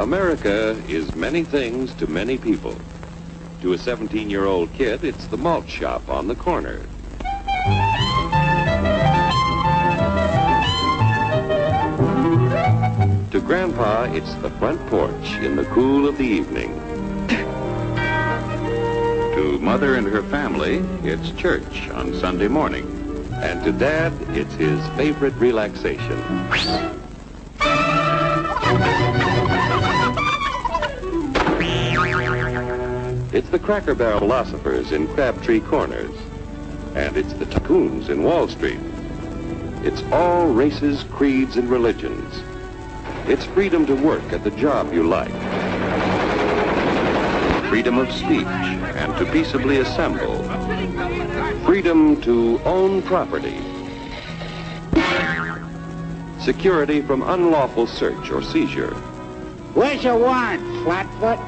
America is many things to many people. To a 17-year-old kid, it's the malt shop on the corner. To Grandpa, it's the front porch in the cool of the evening. To Mother and her family, it's church on Sunday morning. And to Dad, it's his favorite relaxation. It's the Cracker Barrel philosophers in Crabtree Corners. And it's the tycoons in Wall Street. It's all races, creeds, and religions. It's freedom to work at the job you like. Freedom of speech and to peaceably assemble. Freedom to own property. Security from unlawful search or seizure. Where's your warrant, Flatfoot?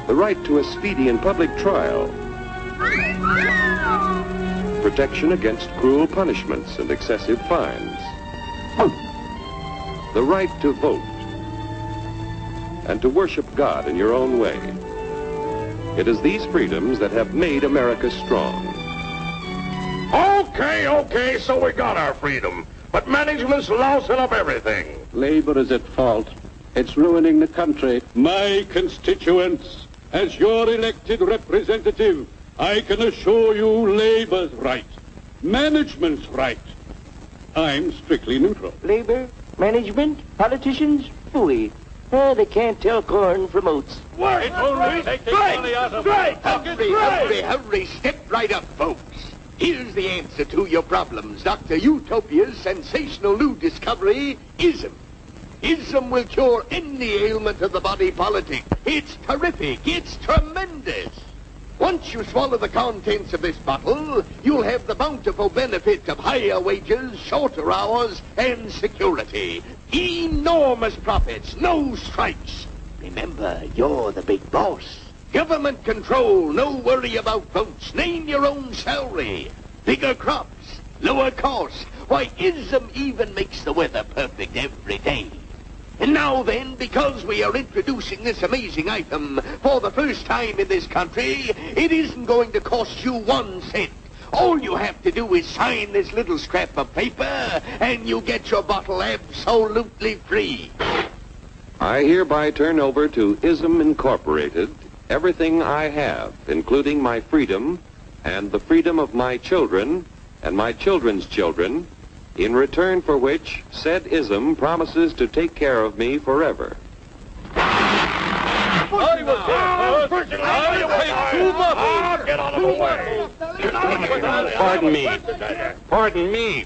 The right to a speedy and public trial. Protection against cruel punishments and excessive fines. The right to vote. And to worship God in your own way. It is these freedoms that have made America strong. Okay, so we got our freedom. But management's lousing up everything. Labor is at fault. It's ruining the country. My constituents, as your elected representative, I can assure you Labor's right. Management's right. I'm strictly neutral. Labor, management, politicians, phooey. They can't tell corn from oats. Work! Hurry, step right up, folks. Here's the answer to your problems. Dr. Utopia's sensational new discovery, ism. Ism will cure any ailment of the body politic. It's terrific. It's tremendous. Once you swallow the contents of this bottle, you'll have the bountiful benefit of higher wages, shorter hours, and security. Enormous profits, no strikes. Remember, you're the big boss. Government control, no worry about votes. Name your own salary. Bigger crops, lower costs. Why, ism even makes the weather perfect every day. And now then, because we are introducing this amazing item for the first time in this country, it isn't going to cost you 1 cent. All you have to do is sign this little scrap of paper, and you get your bottle absolutely free. I hereby turn over to ISM Incorporated everything I have, including my freedom and the freedom of my children and my children's children, in return for which said ISM promises to take care of me forever. Get out of the way! Pardon me.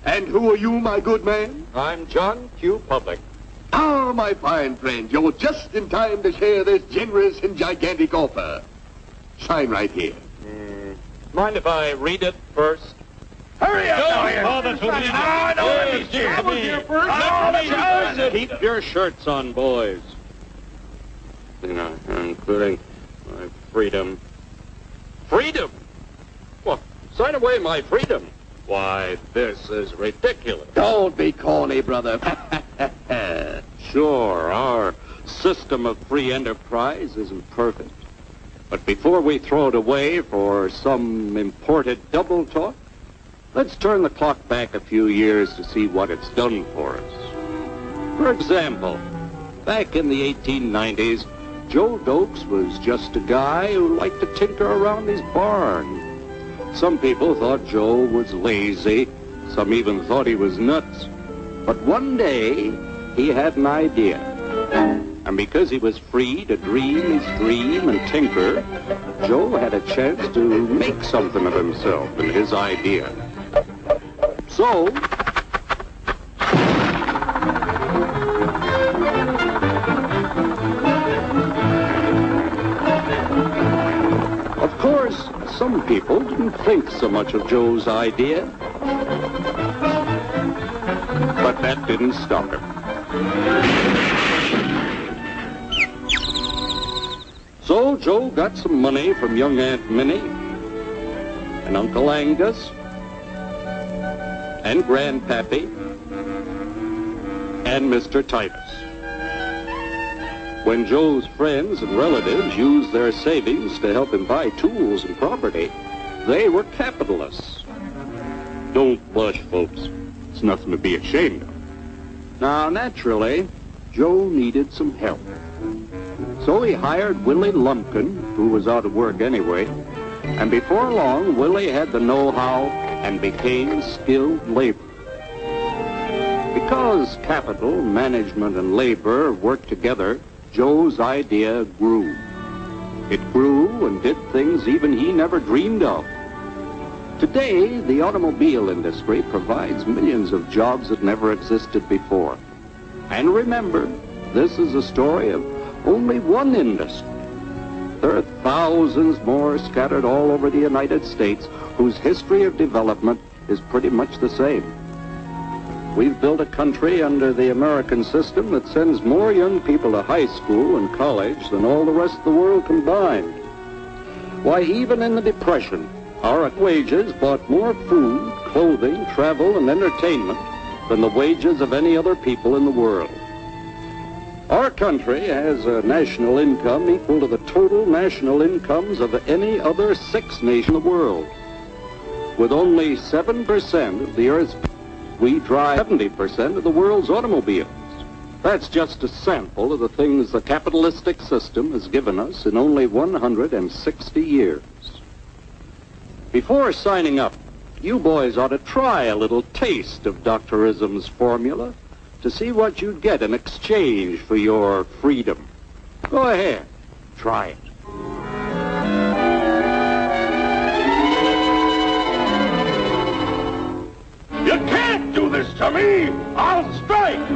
And who are you, my good man? I'm John Q. Public. Ah, my fine friend, you're just in time to share this generous and gigantic offer. Sign right here. Mind if I read it first? Hurry up, Keep your shirts on, boys. Including my freedom. Freedom? Well, sign away my freedom. Why, this is ridiculous. Don't be corny, brother. Sure, our system of free enterprise isn't perfect. But before we throw it away for some imported double talk, let's turn the clock back a few years to see what it's done for us. For example, back in the 1890s, Joe Dokes was just a guy who liked to tinker around his barn. Some people thought Joe was lazy. Some even thought he was nuts. But one day, he had an idea. And because he was free to dream his dream and tinker, Joe had a chance to make something of himself and his idea. So, of course, some people didn't think so much of Joe's idea. But that didn't stop him. So Joe got some money from young Aunt Minnie and Uncle Angus and Grandpappy and Mr. Titus. When Joe's friends and relatives used their savings to help him buy tools and property, they were capitalists. Don't blush, folks. It's nothing to be ashamed of. Now, naturally, Joe needed some help. So he hired Willie Lumpkin, who was out of work anyway, and before long, Willie had the know-how and became skilled labor. Because capital, management, and labor worked together, Joe's idea grew. It grew and did things even he never dreamed of. Today, the automobile industry provides millions of jobs that never existed before. And remember, this is a story of only one industry. There are thousands more scattered all over the United States whose history of development is pretty much the same. We've built a country under the American system that sends more young people to high school and college than all the rest of the world combined. Why, even in the Depression, our wages bought more food, clothing, travel, and entertainment than the wages of any other people in the world. Our country has a national income equal to the total national incomes of any other 6 nations in the world. With only 7% of the Earth's people, we drive 70% of the world's automobiles. That's just a sample of the things the capitalistic system has given us in only 160 years. Before signing up, you boys ought to try a little taste of Dr. Ism's formula to see what you'd get in exchange for your freedom. Go ahead, try it. You can't do this to me! I'll strike!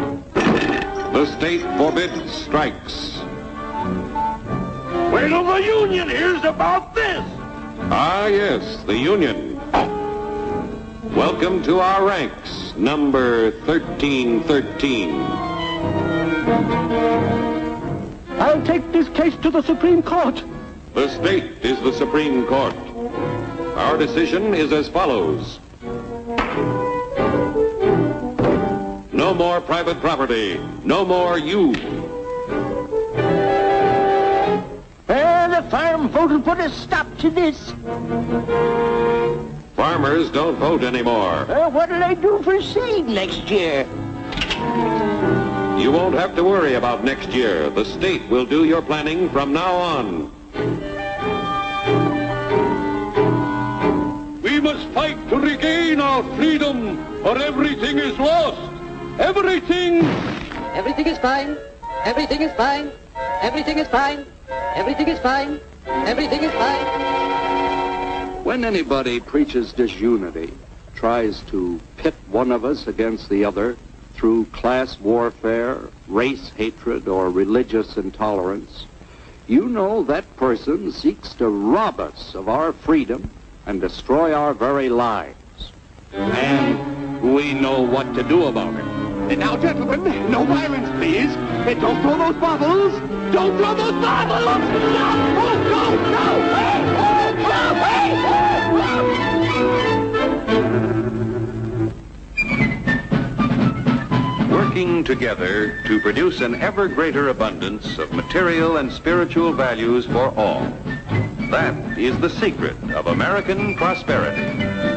The state forbids strikes. Wait till the union hears about this! Ah, yes, the Union. Welcome to our ranks, number 1313. I'll take this case to the Supreme Court. The state is the Supreme Court. Our decision is as follows. No more private property. No more you. The farm voted put a stop to this. Farmers don't vote anymore. What'll they do for seed next year? You won't have to worry about next year. The state will do your planning from now on. We must fight to regain our freedom, or everything is lost. Everything! Everything is fine. Everything is fine. Everything is fine. Everything is fine. Everything is fine. When anybody preaches disunity, tries to pit one of us against the other through class warfare, race hatred, or religious intolerance, you know that person seeks to rob us of our freedom and destroy our very lives. And we know what to do about it. Now, gentlemen, no violence, please. Don't throw those bottles. Don't throw those bottles. No! Oh, no! No! Hey! Working together to produce an ever greater abundance of material and spiritual values for all. That is the secret of American prosperity.